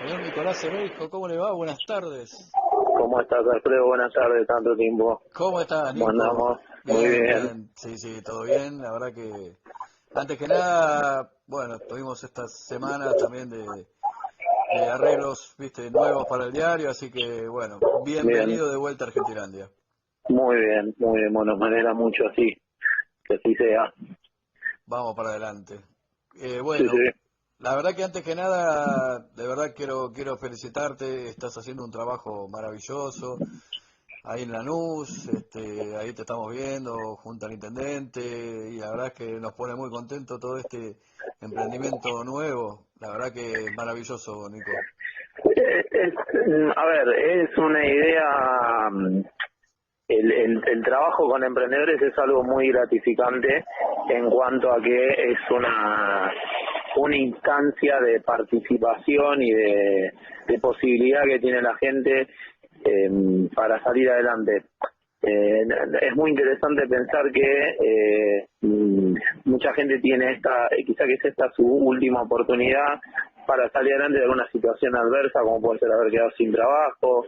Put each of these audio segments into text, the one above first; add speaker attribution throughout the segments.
Speaker 1: Señor Nicolás Ereijo, ¿cómo le va? Buenas tardes.
Speaker 2: ¿Cómo estás, Alfredo? Buenas tardes, tanto tiempo.
Speaker 1: ¿Cómo estás,
Speaker 2: ¿Cómo
Speaker 1: Nico?
Speaker 2: andamos? Muy
Speaker 1: Bien,
Speaker 2: bien.
Speaker 1: bien. Sí, sí, todo bien. La verdad que, antes que nada, bueno, tuvimos esta semana también de arreglos, viste, nuevos para el diario, así que, bueno,
Speaker 2: Bien,
Speaker 1: bienvenido de vuelta a Argentilandia.
Speaker 2: muy bien, muy bien. Bueno, me alegra mucho así, que así sea.
Speaker 1: Vamos para adelante.
Speaker 2: Sí,
Speaker 1: Bueno,
Speaker 2: sí,
Speaker 1: la verdad que antes que nada, de verdad quiero felicitarte. Estás haciendo un trabajo maravilloso. Ahí en Lanús, ahí te estamos viendo junto al intendente y la verdad es que nos pone muy contento todo este emprendimiento nuevo. La verdad que es maravilloso, Nico.
Speaker 2: A ver, es una idea, el trabajo con emprendedores es algo muy gratificante en cuanto a que es una instancia de participación y de posibilidad que tiene la gente para salir adelante. Es muy interesante pensar que mucha gente tiene quizá que es esta su última oportunidad para salir adelante de alguna situación adversa, como puede ser haber quedado sin trabajo,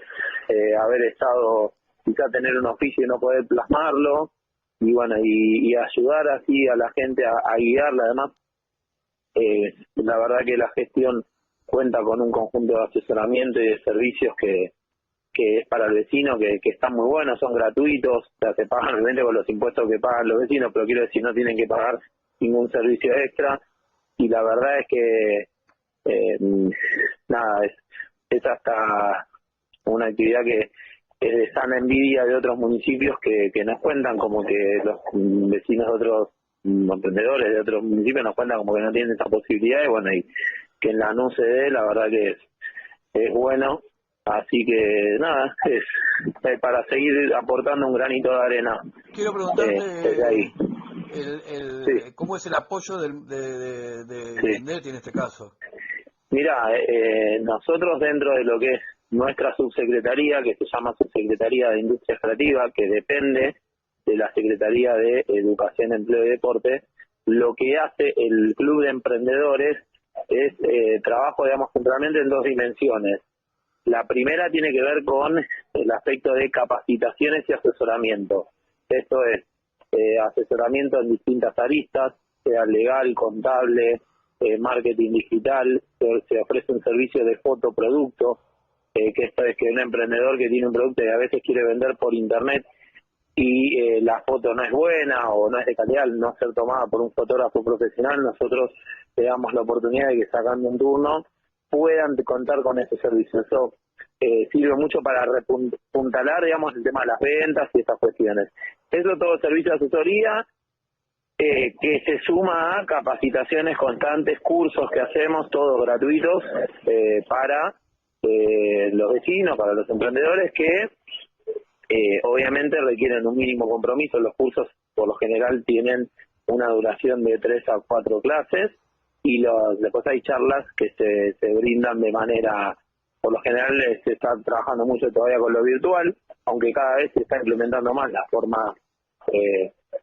Speaker 2: haber estado, quizá tener un oficio y no poder plasmarlo, y bueno, y ayudar así a la gente a guiarla. Además, la verdad que la gestión cuenta con un conjunto de asesoramiento y de servicios que es para el vecino, que están muy buenos, son gratuitos, o sea, se pagan obviamente con los impuestos que pagan los vecinos, pero quiero decir, no tienen que pagar ningún servicio extra, y la verdad es que, eh, nada, es hasta una actividad que es de sana envidia de otros municipios que nos cuentan como que los vecinos de otros emprendedores de otros municipios nos cuentan como que no tienen esa posibilidad, y bueno, y que en la NU se dé, la verdad que es bueno. Así que nada, es para seguir aportando un granito de arena
Speaker 1: Quiero
Speaker 2: desde ahí.
Speaker 1: preguntarte
Speaker 2: Sí,
Speaker 1: cómo es el apoyo del
Speaker 2: sí.
Speaker 1: INDET en este caso.
Speaker 2: Mira, nosotros dentro de lo que es nuestra subsecretaría, que se llama Subsecretaría de Industria Creativa, que depende de la Secretaría de Educación, Empleo y Deporte, lo que hace el Club de Emprendedores es trabajo, digamos, centralmente en dos dimensiones. La primera tiene que ver con el aspecto de capacitaciones y asesoramiento. Esto es asesoramiento en distintas aristas, sea legal, contable, marketing digital. Se ofrece un servicio de fotoproducto, que esto es que un emprendedor que tiene un producto y a veces quiere vender por internet y la foto no es buena o no es de calidad, al no ser tomada por un fotógrafo profesional, nosotros le damos la oportunidad de que, sacando un turno, puedan contar con ese servicio. Eso sirve mucho para repuntalar, digamos, el tema de las ventas y estas cuestiones. Eso todo servicio de asesoría, que se suma a capacitaciones constantes, cursos que hacemos, todos gratuitos, para los vecinos, para los emprendedores que obviamente requieren un mínimo compromiso. Los cursos por lo general tienen una duración de 3 a 4 clases, y después hay charlas que se brindan de manera, por lo general se está trabajando mucho todavía con lo virtual, aunque cada vez se está implementando más la forma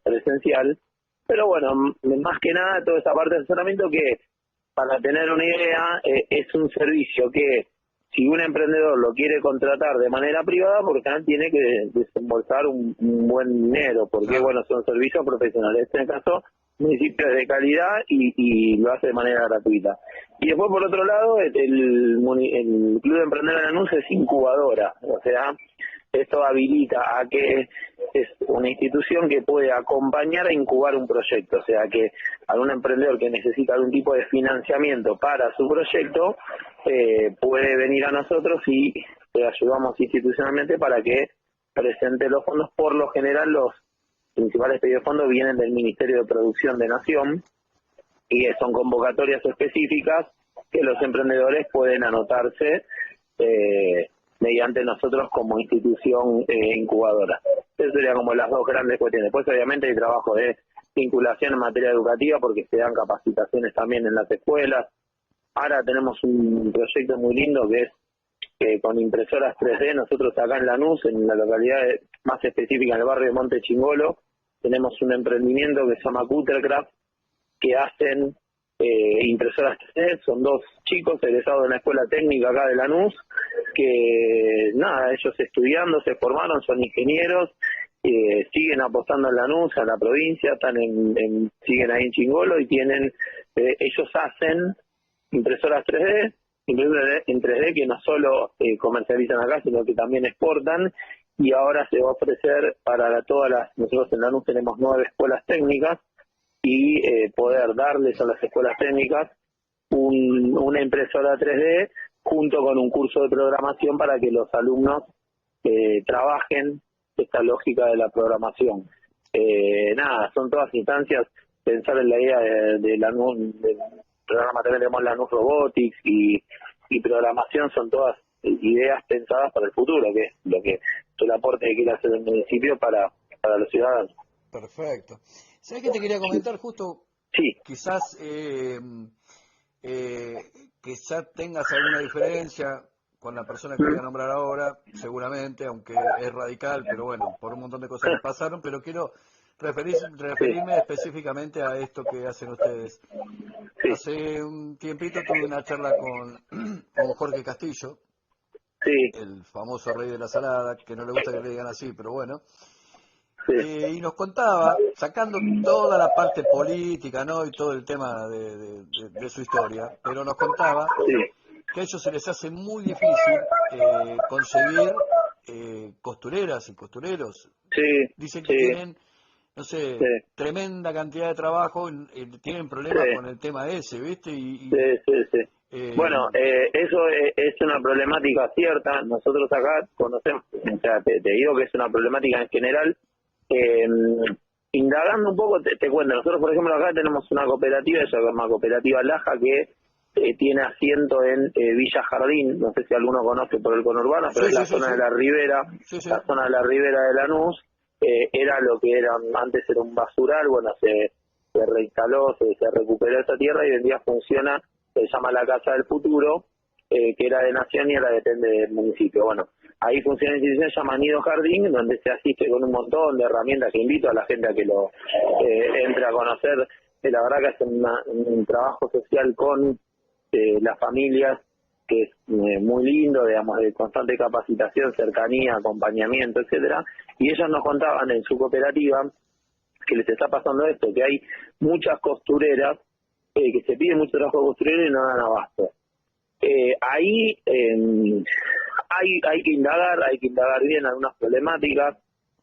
Speaker 2: presencial. Pero bueno, más que nada toda esa parte de asesoramiento, que para tener una idea es un servicio que, si un emprendedor lo quiere contratar de manera privada, porque también tiene que desembolsar un buen dinero, porque
Speaker 1: Claro.
Speaker 2: bueno, son servicios profesionales. En este caso, municipios de calidad, y lo hace de manera gratuita. Y después, por otro lado, el Club de Emprendedores de Lanús es incubadora, o sea, esto habilita a que es una institución que puede acompañar a incubar un proyecto, o sea que algún emprendedor que necesita algún tipo de financiamiento para su proyecto puede venir a nosotros y le ayudamos institucionalmente para que presente los fondos. Por lo general, los principales pedidos de fondos vienen del Ministerio de Producción de Nación, y son convocatorias específicas que los emprendedores pueden anotarse mediante nosotros como institución incubadora. Eso serían como las dos grandes cuestiones. Después, obviamente, hay trabajo de vinculación en materia educativa, porque se dan capacitaciones también en las escuelas. Ahora tenemos un proyecto muy lindo que es que con impresoras 3D, nosotros acá en Lanús, en la localidad más específica, en el barrio de Monte Chingolo, tenemos un emprendimiento que se llama Cuttercraft, que hacen impresoras 3D. Son dos chicos egresados de una escuela técnica acá de Lanús, que nada, ellos estudiando se formaron, son ingenieros, siguen apostando en Lanús, en la provincia, están siguen ahí en Chingolo y tienen, ellos hacen impresoras 3D, impresoras en 3D que no solo comercializan acá, sino que también exportan, y ahora se va a ofrecer para nosotros en Lanús tenemos 9 escuelas técnicas, y poder darles a las escuelas técnicas una impresora 3D junto con un curso de programación para que los alumnos trabajen esta lógica de la programación. Nada, son todas instancias, pensar en la idea de Lanús, del programa también tenemos Lanús Robotics y programación, son todas ideas pensadas para el futuro, que es lo que el aporte que quiere hacer el municipio para los ciudadanos.
Speaker 1: Perfecto. ¿Sabes qué te quería comentar justo?
Speaker 2: Sí.
Speaker 1: Quizás tengas alguna diferencia con la persona que voy a nombrar ahora, seguramente, aunque es radical, pero bueno, por un montón de cosas que pasaron, pero quiero referirme específicamente a esto que hacen ustedes.
Speaker 2: Sí.
Speaker 1: Hace un tiempito tuve una charla con Jorge Castillo,
Speaker 2: Sí.
Speaker 1: el famoso rey de la salada, que no le gusta que le digan así, pero bueno.
Speaker 2: Sí.
Speaker 1: Y nos contaba, sacando toda la parte política, ¿no? Y todo el tema de su historia, pero nos contaba que a ellos se les hace muy difícil conseguir costureras y costureros.
Speaker 2: Sí.
Speaker 1: Dicen que tienen, no sé, tremenda cantidad de trabajo, tienen problemas con el tema ese, ¿viste?
Speaker 2: Sí. Bueno, eso es una problemática cierta. Nosotros acá conocemos, o sea, te digo que es una problemática en general. Indagando un poco, te cuento, nosotros por ejemplo acá tenemos una cooperativa, se llama Cooperativa Laja, que tiene asiento en Villa Jardín, no sé si alguno conoce por el conurbano, pero es la zona de la ribera, la zona de la ribera de Lanús. Era lo que era, antes era un basural, bueno, se reinstaló, se recuperó esa tierra y hoy en día funciona, se llama la Casa del Futuro, que era de Nación y ahora depende del municipio. Bueno, ahí funciona una institución llamada Nido Jardín, donde se asiste con un montón de herramientas que invito a la gente a que lo entre a conocer. La verdad que hacen un trabajo social con las familias, que es muy lindo, digamos, de constante capacitación, cercanía, acompañamiento, etcétera. Y ellos nos contaban en su cooperativa que les está pasando esto, que hay muchas costureras, que se pide mucho trabajo de costurero y no dan abasto. Ahí hay que indagar bien algunas problemáticas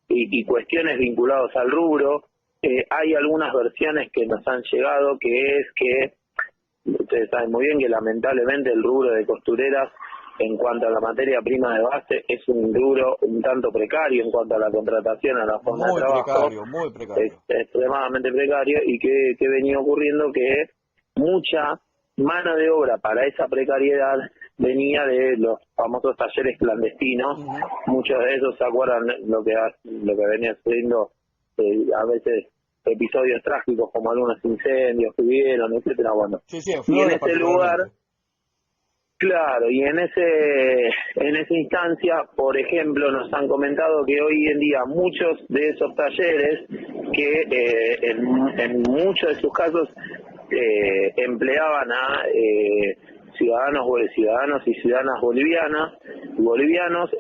Speaker 2: y cuestiones vinculadas al rubro. Hay algunas versiones que nos han llegado, que es que ustedes saben muy bien que lamentablemente el rubro de costureras en cuanto a la materia prima de base es un rubro un tanto precario en cuanto a la contratación, a la forma de trabajo.
Speaker 1: Muy precario.
Speaker 2: Es extremadamente precario. Y que venía ocurriendo que mucha mano de obra para esa precariedad venía de los famosos talleres clandestinos. Muchos de esos se acuerdan lo que venía sucediendo, a veces episodios trágicos como algunos incendios que hubieron, etcétera. Bueno, y en ese lugar, claro, y en esa instancia, por ejemplo, nos han comentado que hoy en día muchos de esos talleres, que en muchos de sus casos empleaban a ciudadanos y ciudadanas bolivianos,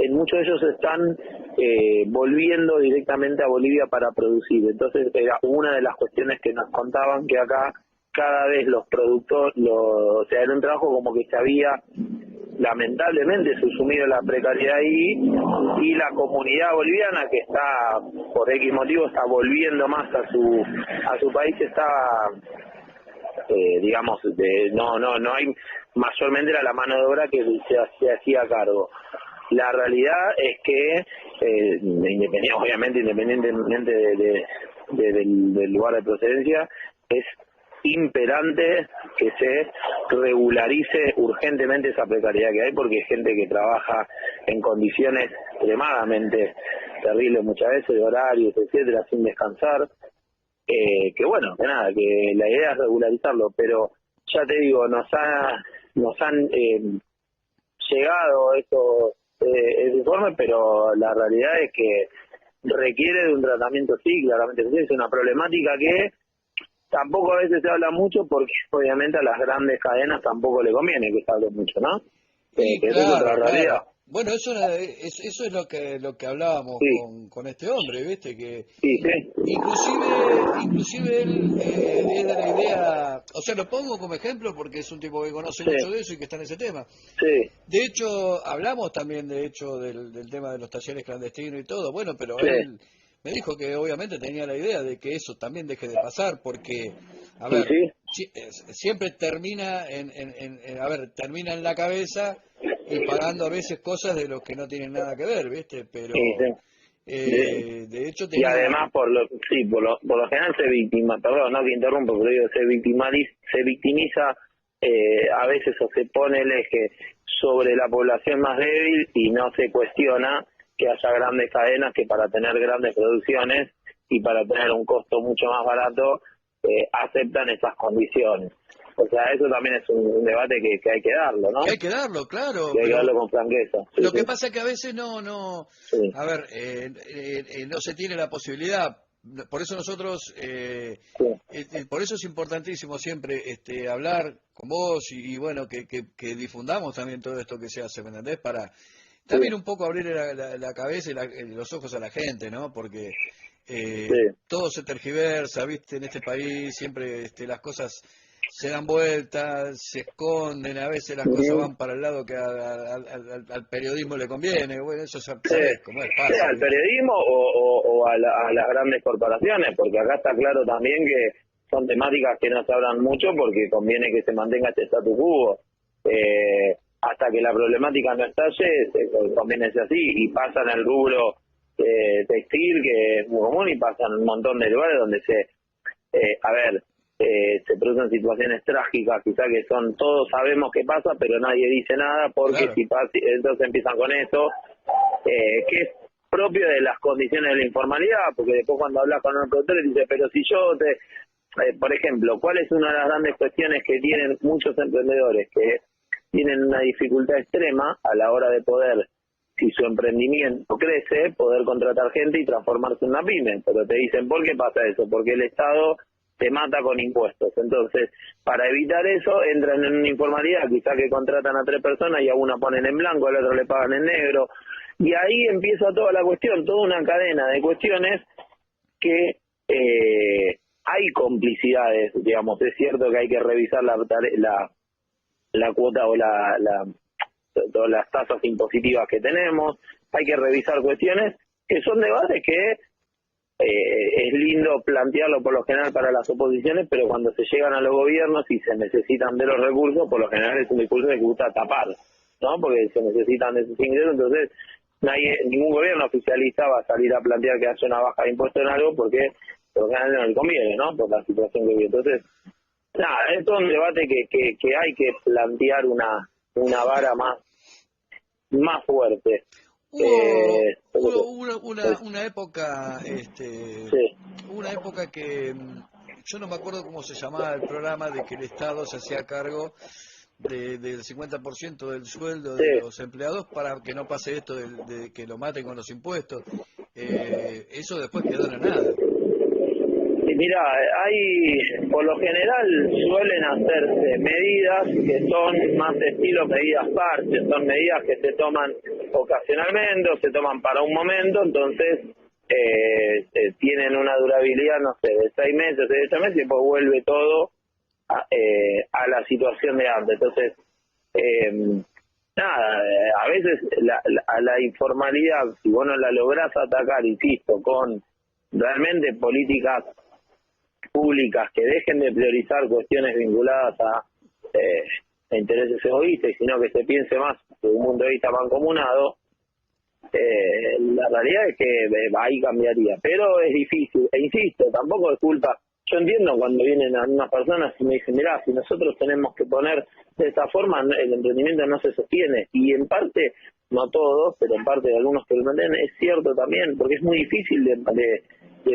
Speaker 2: en muchos de ellos están volviendo directamente a Bolivia para producir. Entonces era una de las cuestiones que nos contaban, que acá cada vez los productores, o sea, era un trabajo como que se había lamentablemente susumido la precariedad ahí, y la comunidad boliviana, que está por X motivo está volviendo más a su país, está digamos, no hay, mayormente era la mano de obra que se hacía cargo. La realidad es que, independientemente del lugar de procedencia, es imperante que se regularice urgentemente esa precariedad que hay, porque hay gente que trabaja en condiciones extremadamente terribles muchas veces, de horarios, etcétera, sin descansar. Que bueno, que nada, que la idea es regularizarlo, pero ya te digo, nos han llegado ese informe, pero la realidad es que requiere de un tratamiento, sí, claramente, es una problemática que tampoco a veces se habla mucho porque obviamente a las grandes cadenas tampoco le conviene que se hable mucho, ¿no?
Speaker 1: Y
Speaker 2: Que esa es otra
Speaker 1: claro,
Speaker 2: realidad.
Speaker 1: claro. Bueno, eso es lo que hablábamos
Speaker 2: Sí,
Speaker 1: con este hombre, ¿viste? Que
Speaker 2: sí, sí,
Speaker 1: inclusive él es de la idea, o sea, lo pongo como ejemplo porque es un tipo que conoce mucho
Speaker 2: sí,
Speaker 1: de eso y que está en ese tema.
Speaker 2: sí,
Speaker 1: De hecho, hablamos también, de hecho, del tema de los talleres clandestinos y todo. Bueno, pero
Speaker 2: sí,
Speaker 1: él me dijo que obviamente tenía la idea de que eso también deje de pasar, porque, a
Speaker 2: sí,
Speaker 1: ver,
Speaker 2: sí,
Speaker 1: siempre termina a ver, termina en la cabeza y pagando a veces cosas de los que no tienen nada que ver, ¿viste?
Speaker 2: sí,
Speaker 1: Pero,
Speaker 2: sí.
Speaker 1: de hecho
Speaker 2: Y
Speaker 1: tenía,
Speaker 2: además por lo general se victima, perdón, no que interrumpo, pero digo, se victimiza a veces o se pone el eje sobre la población más débil y no se cuestiona que haya grandes cadenas que para tener grandes producciones y para tener un costo mucho más barato aceptan esas condiciones. O sea, eso también es un debate que hay que darlo, ¿no?
Speaker 1: que hay que darlo, claro,
Speaker 2: Que hay que
Speaker 1: pero
Speaker 2: darlo con franqueza. Sí,
Speaker 1: lo que
Speaker 2: sí,
Speaker 1: pasa es que a veces
Speaker 2: sí,
Speaker 1: a ver, no se tiene la posibilidad. Por eso nosotros,
Speaker 2: sí,
Speaker 1: por eso es importantísimo siempre hablar con vos y bueno, que difundamos también todo esto que se hace, ¿me entendés? Para también
Speaker 2: sí,
Speaker 1: un poco abrir la cabeza y los ojos a la gente, ¿no? Porque
Speaker 2: sí.
Speaker 1: todo se tergiversa, ¿viste? En este país siempre las cosas se dan vueltas, se esconden, a veces las cosas
Speaker 2: Ujú.
Speaker 1: van para el lado que al periodismo le conviene. Bueno, eso
Speaker 2: Sí,
Speaker 1: sabés cómo es,
Speaker 2: sí,
Speaker 1: pasa,
Speaker 2: al
Speaker 1: ¿viste?
Speaker 2: periodismo o a las grandes corporaciones, porque acá está claro también que son temáticas que no se hablan mucho porque conviene que se mantenga este status quo. Hasta que la problemática no estalle, conviene ser así, y pasa en el rubro textil, que es muy común, y pasa en un montón de lugares donde a ver, se producen situaciones trágicas, quizá que son, todos sabemos qué pasa, pero nadie dice nada, porque
Speaker 1: Claro.
Speaker 2: si pasa, entonces empiezan con eso, que es propio de las condiciones de la informalidad, porque después cuando hablas con un productor dice, pero si yo por ejemplo, ¿cuál es una de las grandes cuestiones que tienen muchos emprendedores? Que tienen una dificultad extrema a la hora de poder, si su emprendimiento crece, poder contratar gente y transformarse en una pyme. Pero te dicen, ¿por qué pasa eso? Porque el Estado te mata con impuestos. Entonces, para evitar eso, entran en una informalidad, quizá que contratan a 3 personas y a una ponen en blanco, al otro le pagan en negro. Y ahí empieza toda la cuestión, toda una cadena de cuestiones que hay complicidades, digamos. Es cierto que hay que revisar la cuota o todas las tasas impositivas que tenemos, hay que revisar cuestiones que son debates que es lindo plantearlo por lo general para las oposiciones, pero cuando se llegan a los gobiernos y se necesitan de los recursos, por lo general es un discurso que gusta tapar, ¿no? Porque se necesitan de esos ingresos, entonces ningún gobierno oficialista va a salir a plantear que hace una baja de impuestos en algo porque por lo general no le conviene, ¿no? Por la situación que vive. Entonces, nada, es todo un debate que hay que plantear una vara más fuerte.
Speaker 1: Hubo una época,
Speaker 2: Sí,
Speaker 1: una época que yo no me acuerdo cómo se llamaba el programa de que el Estado se hacía cargo del 50% del sueldo de
Speaker 2: sí.
Speaker 1: los empleados para que no pase esto de que lo maten con los impuestos. Eso después quedó en la nada.
Speaker 2: Y mira, por lo general suelen hacerse medidas que son más de estilo medidas parches, son medidas que se toman ocasionalmente o se toman para un momento, entonces tienen una durabilidad, no sé, de 6 meses, de 8 meses, y después vuelve todo a la situación de antes. Entonces, nada, a veces a la informalidad, si vos no la lográs atacar, insisto, con realmente políticas públicas que dejen de priorizar cuestiones vinculadas a intereses egoístas, sino que se piense más desde un punto de vista mancomunado, la realidad es que ahí cambiaría. Pero es difícil, e insisto, tampoco es culpa. Yo entiendo cuando vienen algunas personas y me dicen, mirá, si nosotros tenemos que poner de esta forma, el emprendimiento no se sostiene. Y en parte, no todos, pero en parte de algunos que lo mantienen, es cierto también, porque es muy difícil de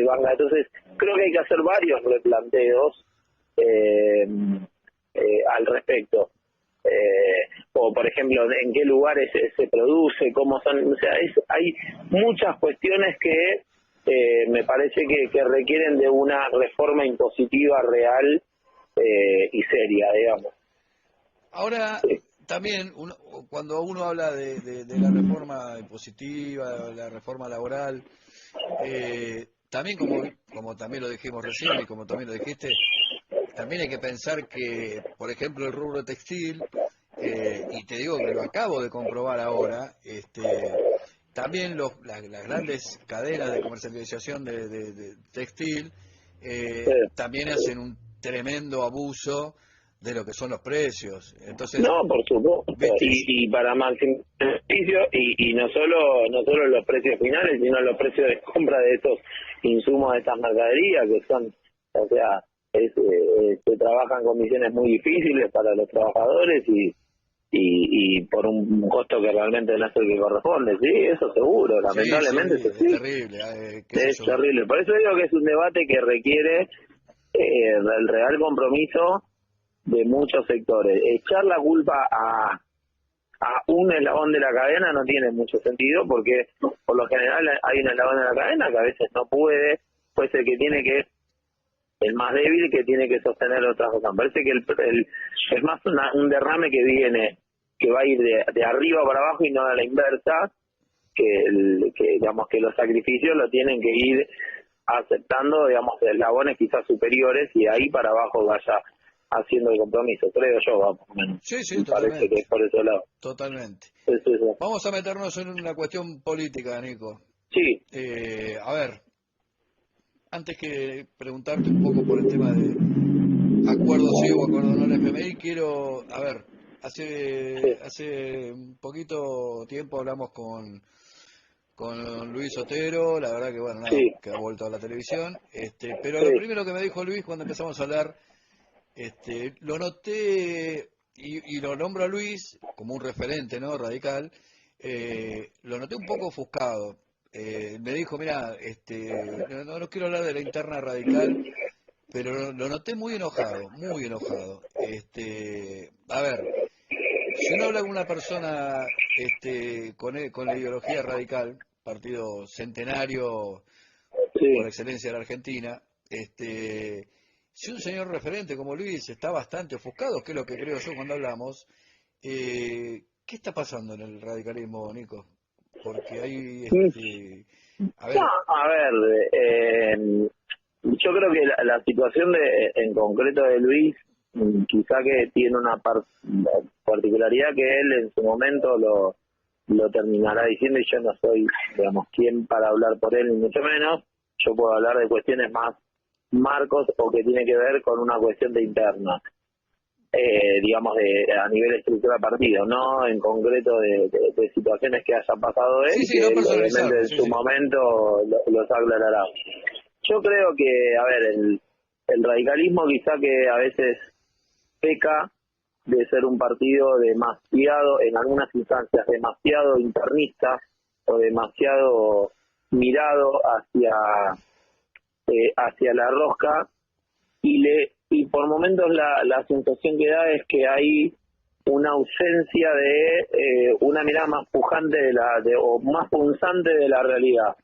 Speaker 2: bancar. Entonces, creo que hay que hacer varios replanteos al respecto. O por ejemplo, en qué lugares se produce, cómo son, o sea, hay muchas cuestiones que me parece que requieren de una reforma impositiva real y seria, digamos.
Speaker 1: Ahora,
Speaker 2: Sí.
Speaker 1: también, cuando uno habla de la reforma impositiva, la reforma laboral, también como también lo dijimos recién y como también lo dijiste, también hay que pensar que, por ejemplo, el rubro textil, y te digo que lo acabo de comprobar ahora, también las grandes cadenas de comercialización de textil también hacen un tremendo abuso de lo que son los precios. Entonces,
Speaker 2: No, por supuesto,
Speaker 1: viste,
Speaker 2: y para maximizar el beneficio, y no solo los precios finales, sino los precios de compra de estos insumos, de estas mercaderías, que son, o sea, se trabajan en condiciones muy difíciles para los trabajadores y por un costo que realmente no es el que corresponde, sí, eso seguro, lamentablemente
Speaker 1: sí,
Speaker 2: eso
Speaker 1: es
Speaker 2: sí,
Speaker 1: terrible, qué sé
Speaker 2: es
Speaker 1: yo.
Speaker 2: terrible. Por eso digo que es un debate que requiere el real compromiso de muchos sectores. Echar la culpa a un eslabón de la cadena no tiene mucho sentido, porque por lo general hay un eslabón de la cadena que a veces no puede ser que tiene que, el más débil, que tiene que sostener otras cosas. Me parece que es más un derrame que va a ir de arriba para abajo y no a la inversa, que digamos que los sacrificios lo tienen que ir aceptando, digamos, eslabones quizás superiores, y ahí para abajo vaya haciendo el compromiso, creo yo, más o menos.
Speaker 1: Sí, sí,
Speaker 2: Me parece que
Speaker 1: totalmente,
Speaker 2: es por ese lado.
Speaker 1: totalmente.
Speaker 2: Es eso.
Speaker 1: Vamos a meternos en una cuestión política, Nico.
Speaker 2: Sí,
Speaker 1: A ver, antes que preguntarte un poco por el tema de acuerdo sí o acuerdo no al FMI, quiero, a ver,
Speaker 2: sí,
Speaker 1: hace un poquito tiempo hablamos con Luis Otero, la verdad que bueno, nada,
Speaker 2: sí,
Speaker 1: que ha vuelto a la televisión, pero lo
Speaker 2: sí,
Speaker 1: primero que me dijo Luis cuando empezamos a hablar, lo noté y lo nombro a Luis como un referente, ¿no? Radical, lo noté un poco ofuscado. Me dijo, mira, no quiero hablar de la interna radical, pero lo noté muy enojado, muy enojado. A ver, si uno habla con una persona con la ideología radical, partido centenario por
Speaker 2: sí.
Speaker 1: excelencia de la Argentina, si un señor referente como Luis está bastante ofuscado, que es lo que creo yo cuando hablamos, ¿qué está pasando en el radicalismo, Nico? Porque hay, a
Speaker 2: No,
Speaker 1: ver,
Speaker 2: a ver, yo creo que la situación en concreto de Luis, quizá que tiene una particularidad que él en su momento lo terminará diciendo, y yo no soy, digamos, quien para hablar por él, ni mucho menos. Yo puedo hablar de cuestiones más marcos o que tiene que ver con una cuestión de interna, digamos, a nivel estructura partido, no en concreto de situaciones que hayan pasado
Speaker 1: sí,
Speaker 2: él,
Speaker 1: sí,
Speaker 2: que
Speaker 1: no
Speaker 2: él obviamente
Speaker 1: personalizarlo,
Speaker 2: en
Speaker 1: sí,
Speaker 2: su
Speaker 1: sí.
Speaker 2: momento los aclarará. Yo creo que, a ver, el radicalismo quizá que a veces peca de ser un partido demasiado, en algunas instancias, demasiado internista o demasiado mirado hacia la rosca, y por momentos la sensación que da es que hay una ausencia de una mirada más pujante o más punzante de la realidad.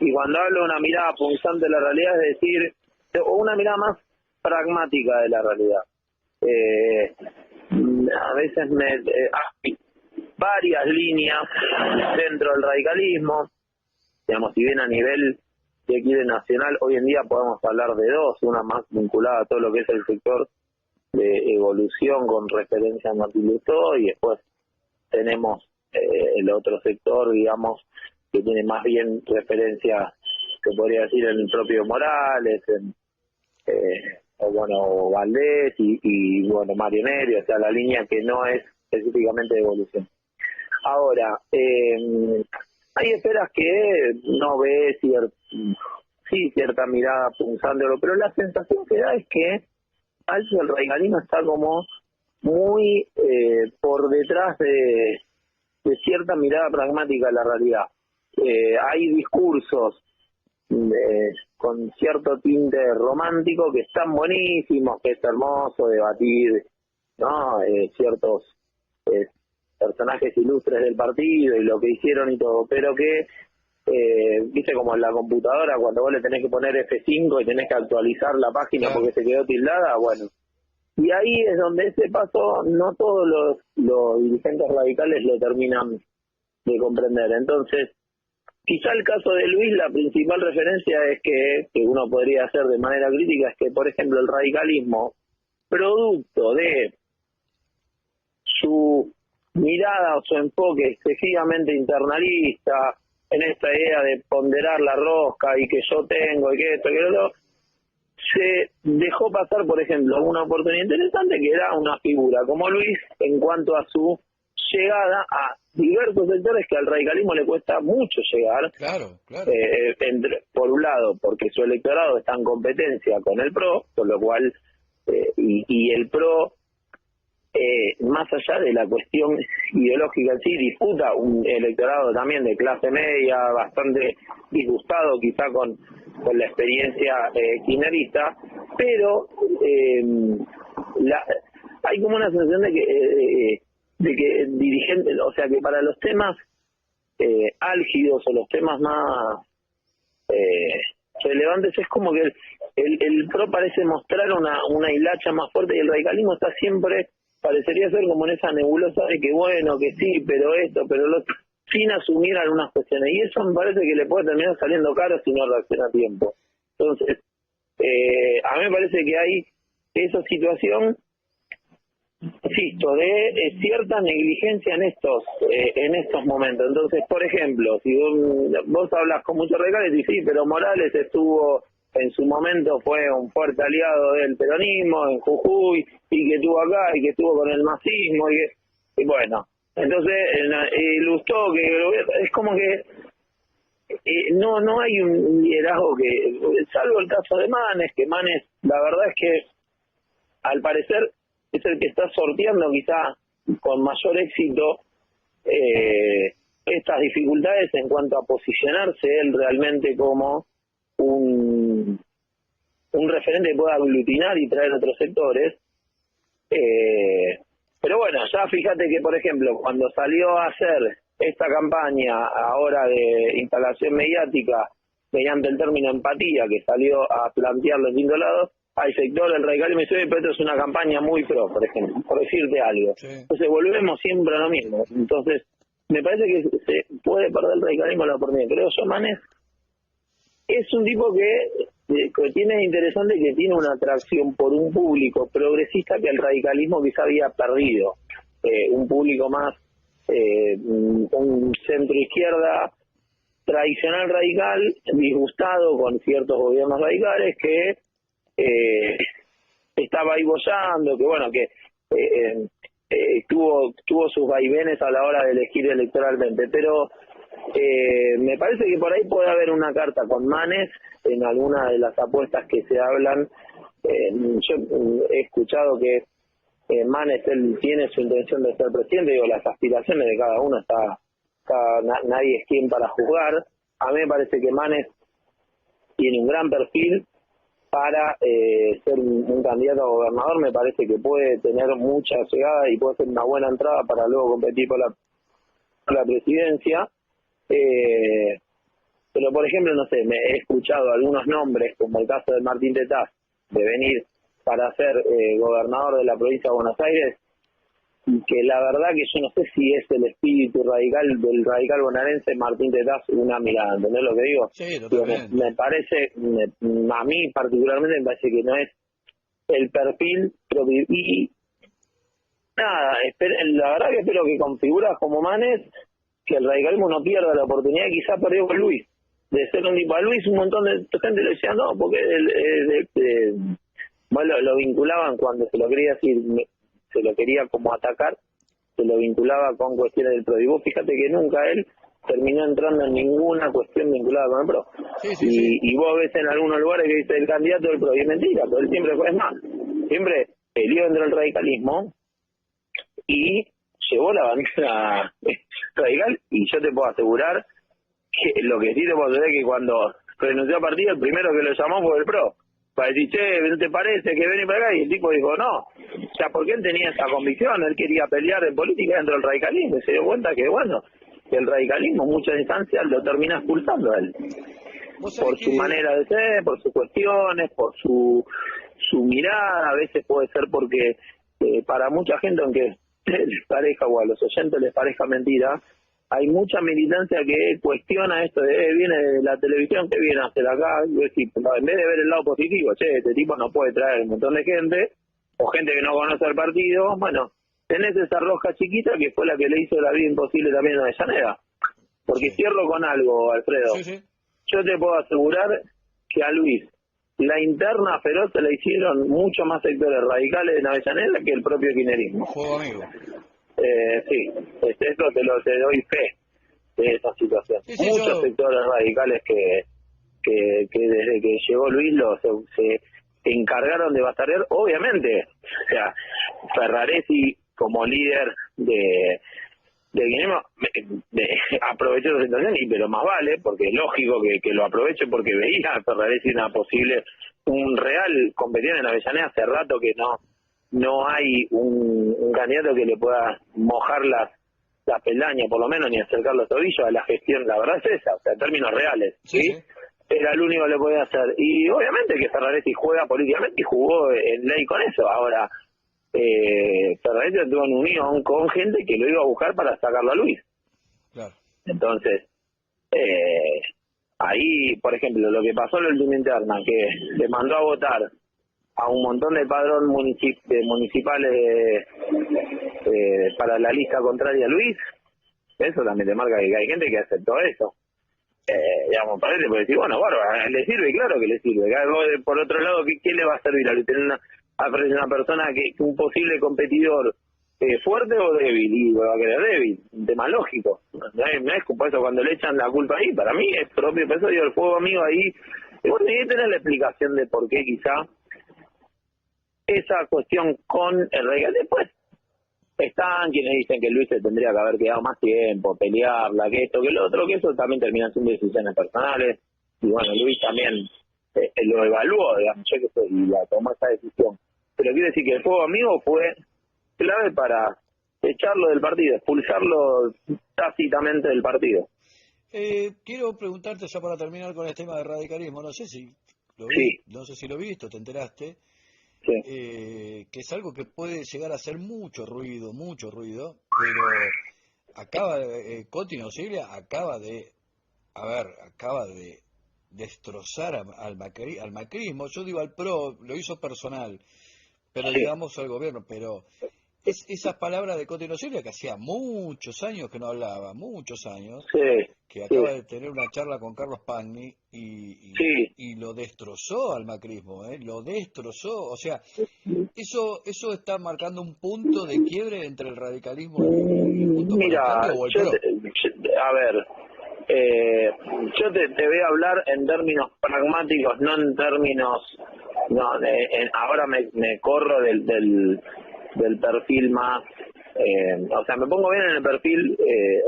Speaker 2: Y cuando hablo de una mirada punzante de la realidad, es decir, o una mirada más pragmática de la realidad. A veces hay varias líneas dentro del radicalismo, digamos, si bien a nivel de aquí de nacional, hoy en día podemos hablar de dos, una más vinculada a todo lo que es el sector de evolución con referencia a Martín Lutó, y después tenemos el otro sector, digamos, que tiene más bien referencia, se podría decir, en el propio Morales, o bueno, Valdés y bueno, Mario Neri, o sea, la línea que no es específicamente de evolución. Ahora, hay esferas que no ve cierta mirada punzándolo, pero la sensación que da es que el radicalismo está como muy por detrás de cierta mirada pragmática a la realidad. Hay discursos con cierto tinte romántico que están buenísimos, que es hermoso debatir, ¿no? Ciertos personajes ilustres del partido y lo que hicieron y todo, pero que viste como en la computadora cuando vos le tenés que poner F5 y tenés que actualizar la página
Speaker 1: Claro.
Speaker 2: porque se quedó tildada, bueno. Y ahí es donde ese paso no todos los dirigentes radicales lo terminan de comprender. Entonces, quizá el caso de Luis, la principal referencia es que uno podría hacer de manera crítica, es que, por ejemplo, el radicalismo, producto de su mirada o su enfoque excesivamente internalista, en esta idea de ponderar la rosca y que yo tengo y que esto y que lo otro, se dejó pasar, por ejemplo, una oportunidad interesante que era una figura como Luis en cuanto a su llegada a diversos sectores que al radicalismo le cuesta mucho llegar.
Speaker 1: Claro, claro.
Speaker 2: Por un lado, porque su electorado está en competencia con el PRO, por lo cual, y el PRO, más allá de la cuestión ideológica en sí, disputa un electorado también de clase media, bastante disgustado quizá con la experiencia kirchnerista, pero hay como una sensación de que dirigentes, o sea que para los temas álgidos o los temas más relevantes es como que el PRO parece mostrar una hilacha más fuerte y el radicalismo está siempre, parecería ser como en esa nebulosa de que bueno, que sí, pero esto, pero lo otro, sin asumir algunas cuestiones. Y eso me parece que le puede terminar saliendo caro si no reacciona a tiempo. Entonces, a mí me parece que hay esa situación, insisto, de cierta negligencia en estos momentos. Entonces, por ejemplo, si vos hablas con muchos radicales y sí, pero Morales estuvo, en su momento fue un fuerte aliado del peronismo en Jujuy, y que estuvo acá, y que estuvo con el masismo, y bueno, entonces ilustró que es como que no hay un liderazgo que, salvo el caso de Manes, que Manes, la verdad es que al parecer es el que está sorteando quizá con mayor éxito estas dificultades en cuanto a posicionarse él realmente como un referente que pueda aglutinar y traer otros sectores. Pero bueno, ya fíjate que, por ejemplo, cuando salió a hacer esta campaña ahora de instalación mediática mediante el término empatía, que salió a plantear los distintos lados, hay sector del radicalismo y dice, pero esto es una campaña muy pro, por ejemplo, por decirte algo. Sí. Entonces volvemos siempre a lo mismo. Entonces, me parece que se puede perder el radicalismo la oportunidad. Creo yo, Manes es un tipo que tiene interesante que tiene una atracción por un público progresista que el radicalismo quizá había perdido. Un público más, un centro izquierda tradicional radical, disgustado con ciertos gobiernos radicales que estaba ahí boyando, que bueno, que tuvo sus vaivenes a la hora de elegir electoralmente, pero me parece que por ahí puede haber una carta con Manes en alguna de las apuestas que se hablan. Yo he escuchado que Manes él tiene su intención de ser presidente, digo, las aspiraciones de cada uno nadie es quien para juzgar. A mí me parece que Manes tiene un gran perfil para ser un candidato a gobernador. Me parece que puede tener mucha llegada y puede ser una buena entrada para luego competir por la presidencia. Pero por ejemplo, no sé, me he escuchado algunos nombres, como el caso de Martín Tetaz, de venir para ser gobernador de la provincia de Buenos Aires, y que la verdad que yo no sé si es el espíritu radical del radical bonaerense Martín Tetaz una mirada, ¿entendés lo que digo?
Speaker 1: Sí, totalmente.
Speaker 2: Me parece, a mí particularmente me parece que no es el perfil, y nada, la verdad que espero que con figuras como Manes, que el radicalismo no pierda la oportunidad, quizá perdió con Luis, de ser un tipo. A Luis un montón de gente le decía no, porque bueno, lo vinculaban cuando se lo quería decir, se lo quería como atacar, se lo vinculaba con cuestiones del PRO. Y vos fíjate que nunca él terminó entrando en ninguna cuestión vinculada con el PRO. Sí. Y vos ves en algunos lugares que dice el candidato del PRO, y es mentira, pero él siempre fue, es más, siempre peleó dentro del radicalismo y llevó la bandera radical, y yo te puedo asegurar que lo que sí te puedo asegurar es que cuando renunció a partido, el primero que lo llamó fue el PRO, para decir, che, ¿no te parece que ven para acá? Y el tipo dijo, no, o sea, porque él tenía esa convicción, él quería pelear en política dentro del radicalismo, y se dio cuenta que, bueno, que el radicalismo en muchas instancias lo termina expulsando a él. Por su manera de ser, por sus cuestiones, por su mirada, a veces puede ser porque para mucha gente, aunque les parezca o a los oyentes les parezca mentira, hay mucha militancia que cuestiona esto de viene de la televisión, que viene a hacer acá, y decir, en vez de ver el lado positivo, este tipo no puede traer un montón de gente, o gente que no conoce el partido, bueno, tenés esa rosca chiquita que fue la que le hizo la vida imposible también a Avellaneda. Porque cierro con algo, Alfredo. Yo te puedo asegurar que a Luis la interna feroz se la hicieron mucho más sectores radicales en Avellaneda que el propio kirchnerismo.
Speaker 1: Juego amigo.
Speaker 2: Sí, eso te doy fe de esa situación. Muchos sectores radicales que desde que llegó Luis se encargaron de bastardear, obviamente. O sea, Ferraresi como líder de kirchnerismo aprovechó esa situación, pero más vale, porque es lógico que lo aproveche, porque veía a Ferraresi un real competidor en Avellaneda. Hace rato que no hay un candidato que le pueda mojar la peldaña, por lo menos, ni acercar los tobillos a la gestión. La verdad es esa, o sea, en términos reales, ¿sí? Era el único que le podía hacer. Y obviamente que Ferraresi juega políticamente y jugó en ley con eso. Ahora, Ferraresi estuvo en unión con gente que lo iba a buscar para sacarlo a Luis. Claro. Entonces, ahí, por ejemplo, lo que pasó en la última interna, que le mandó a votar a un montón de padrón municipales para la lista contraria a Luis, eso también te marca que hay gente que aceptó eso. Digamos, parece, puede decir, bueno, bárbaro, le sirve, claro que le sirve. Por otro lado, ¿qué le va a servir a tener una persona un posible competidor fuerte o débil? Y va a querer débil, un tema lógico. No es por eso cuando le echan la culpa ahí, para mí es propio, por eso digo, el juego amigo ahí. Y bueno, y tener la explicación de por qué quizá esa cuestión con el Regal. Después están quienes dicen que Luis se tendría que haber quedado más tiempo, pelearla, que esto, que lo otro, que eso también termina siendo decisiones personales. Y bueno, Luis también lo evaluó, digamos, yo que sé, y la tomó esa decisión. Pero quiero decir que el fuego amigo fue clave para echarlo del partido, expulsarlo tácitamente del partido.
Speaker 1: Quiero preguntarte ya para terminar con el tema del radicalismo, no sé si lo viste, te enteraste.
Speaker 2: Sí.
Speaker 1: Que es algo que puede llegar a hacer mucho ruido, pero Coti Nosiglia acaba de destrozar al macrismo. Yo digo al PRO, lo hizo personal, pero digamos al gobierno, pero esas palabras de Coti Nosiglia, que hacía muchos años que no hablaba, que acaba de tener una charla con Carlos Pagni y lo destrozó al macrismo, lo destrozó. O sea, eso está marcando un punto de quiebre entre el radicalismo y Juntos por el Cambio o el PRO.
Speaker 2: Yo te voy a hablar en términos pragmáticos, no en términos, ahora me corro del perfil más, o sea, me pongo bien en el perfil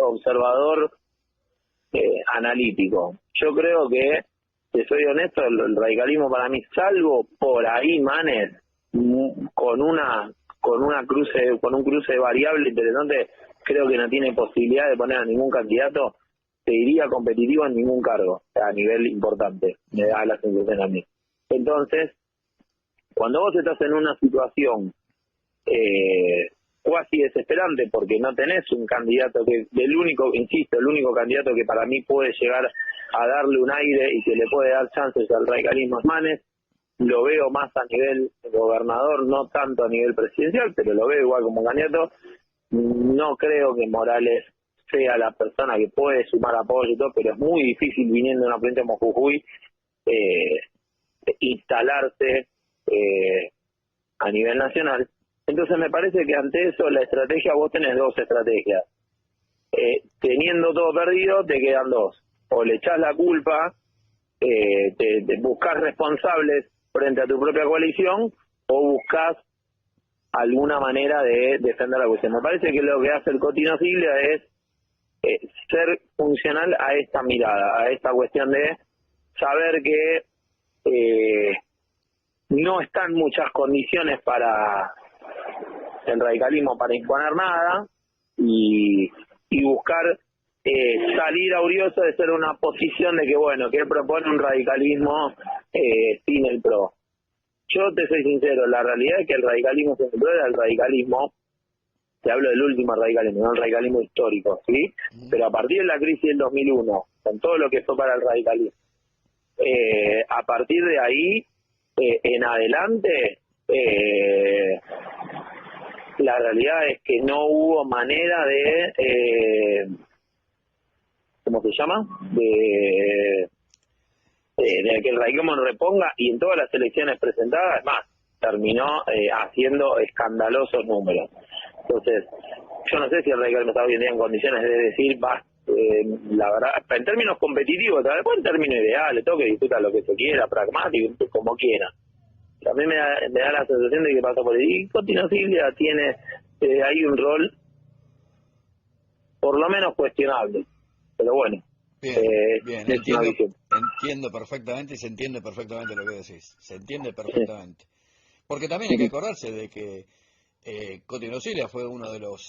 Speaker 2: observador, analítico. Yo creo que, si soy honesto, el radicalismo para mí, salvo por ahí, Manes, con un cruce de variable interesante, creo que no tiene posibilidad de poner a ningún candidato, te diría competitivo en ningún cargo, a nivel importante, me da la sensación a mí. Entonces, cuando vos estás en una situación cuasi desesperante porque no tenés un candidato el único candidato que para mí puede llegar a darle un aire y que le puede dar chances al radicalismo es Manes, lo veo más a nivel gobernador, no tanto a nivel presidencial, pero lo veo igual como candidato. No creo que Morales sea la persona que puede sumar apoyo y todo, pero es muy difícil viniendo de una provincia como Jujuy instalarse a nivel nacional. Entonces me parece que ante eso la estrategia, vos tenés dos estrategias. Teniendo todo perdido, te quedan dos. O le echás la culpa, te buscás responsables frente a tu propia coalición, o buscás alguna manera de defender la cuestión. Me parece que lo que hace el Coti Nosiglia es ser funcional a esta mirada, a esta cuestión de saber que no están muchas condiciones para el radicalismo para imponer nada y buscar salir aurioso de ser una posición de que, bueno, que él propone un radicalismo sin el PRO. Yo te soy sincero, la realidad es que el radicalismo sin el PRO era el radicalismo, te hablo del último radicalismo, no el radicalismo histórico, ¿sí? Pero a partir de la crisis del 2001, con todo lo que fue para el radicalismo, a partir de ahí en adelante, la realidad es que no hubo manera de, ¿cómo se llama? De que el radicalismo no reponga, y en todas las elecciones presentadas, es más, terminó haciendo escandalosos números. Entonces, yo no sé si el radicalismo está hoy en día en condiciones de decir, la verdad, en términos competitivos, tal vez en términos ideales, todo que discuta lo que se quiera, pragmático, como quiera. A mí me da la sensación de que pasa por ahí. Y Cotino Siglia tiene ahí un rol, por lo menos cuestionable, pero bueno.
Speaker 1: Bien, entiendo perfectamente, y se entiende perfectamente lo que decís, se entiende perfectamente. Porque también hay que acordarse de que Cotino Siglia fue uno de los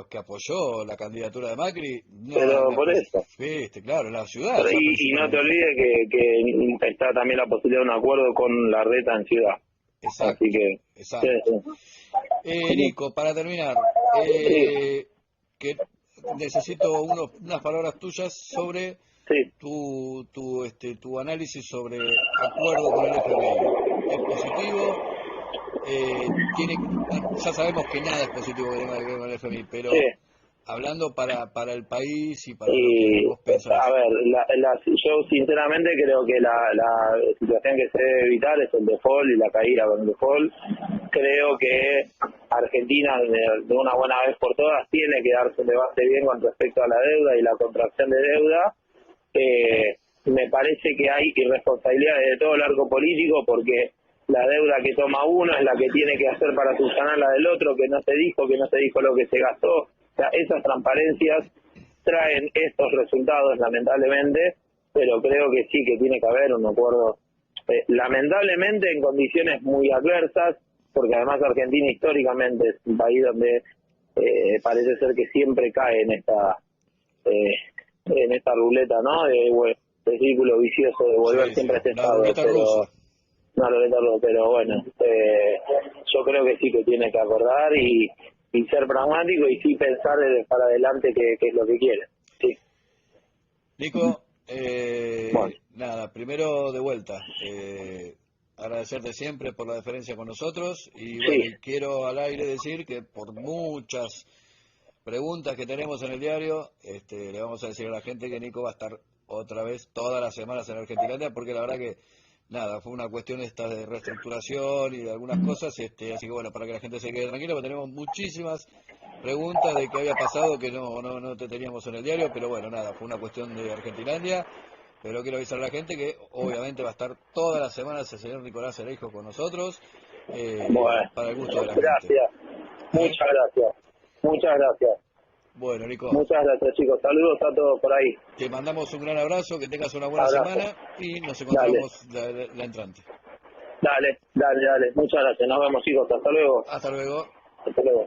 Speaker 1: que apoyó la candidatura de Macri.
Speaker 2: Pero por eso.
Speaker 1: Viste, claro, la ciudad.
Speaker 2: Y no te olvides que está también la posibilidad de un acuerdo con la reta en ciudad.
Speaker 1: Exacto.
Speaker 2: Así que,
Speaker 1: exacto. Nico, para terminar, que necesito unas palabras tuyas sobre tu análisis sobre acuerdo con el FBI. ¿Es positivo? Ya sabemos que nada es positivo que tenga que ver con el FMI, pero hablando para el país y para lo que vos pensás.
Speaker 2: A ver, yo sinceramente creo que la situación que se debe evitar es el default y la caída con el default. Creo que Argentina, de una buena vez por todas, tiene que darse un debate bien con respecto a la deuda y la contracción de deuda. Me parece que hay irresponsabilidades de todo el arco político, porque la deuda que toma uno es la que tiene que hacer para subsanar la del otro, que no se dijo lo que se gastó. O sea, esas transparencias traen estos resultados, lamentablemente, pero creo que sí, que tiene que haber un acuerdo, lamentablemente en condiciones muy adversas, porque además Argentina históricamente es un país donde parece ser que siempre cae en esta ruleta, ¿no? De círculo vicioso, de volver siempre a este estado. Pero bueno, yo creo que sí que tiene que acordar y ser pragmático y sí pensar para adelante qué es lo que quiere. Sí.
Speaker 1: Nico, nada, primero de vuelta, agradecerte siempre por la deferencia con nosotros y bueno, quiero al aire decir que por muchas preguntas que tenemos en el diario, le vamos a decir a la gente que Nico va a estar otra vez todas las semanas en Argentina, porque la verdad que nada, fue una cuestión esta de reestructuración y de algunas cosas, así que bueno, para que la gente se quede tranquila, porque tenemos muchísimas preguntas de qué había pasado que no te teníamos en el diario, pero bueno, nada, fue una cuestión de Argentilandia, pero quiero avisar a la gente que obviamente va a estar todas las semanas el señor Nicolás Ereijo con nosotros, para el gusto de la gente.
Speaker 2: Gracias, muchas gracias.
Speaker 1: Bueno, Nico.
Speaker 2: Muchas gracias, chicos. Saludos a todos por ahí.
Speaker 1: Te mandamos un gran abrazo, que tengas una buena semana y nos encontramos la entrante.
Speaker 2: Dale. Muchas gracias. Nos vemos, chicos. Hasta luego.
Speaker 1: Hasta luego.
Speaker 2: Hasta luego.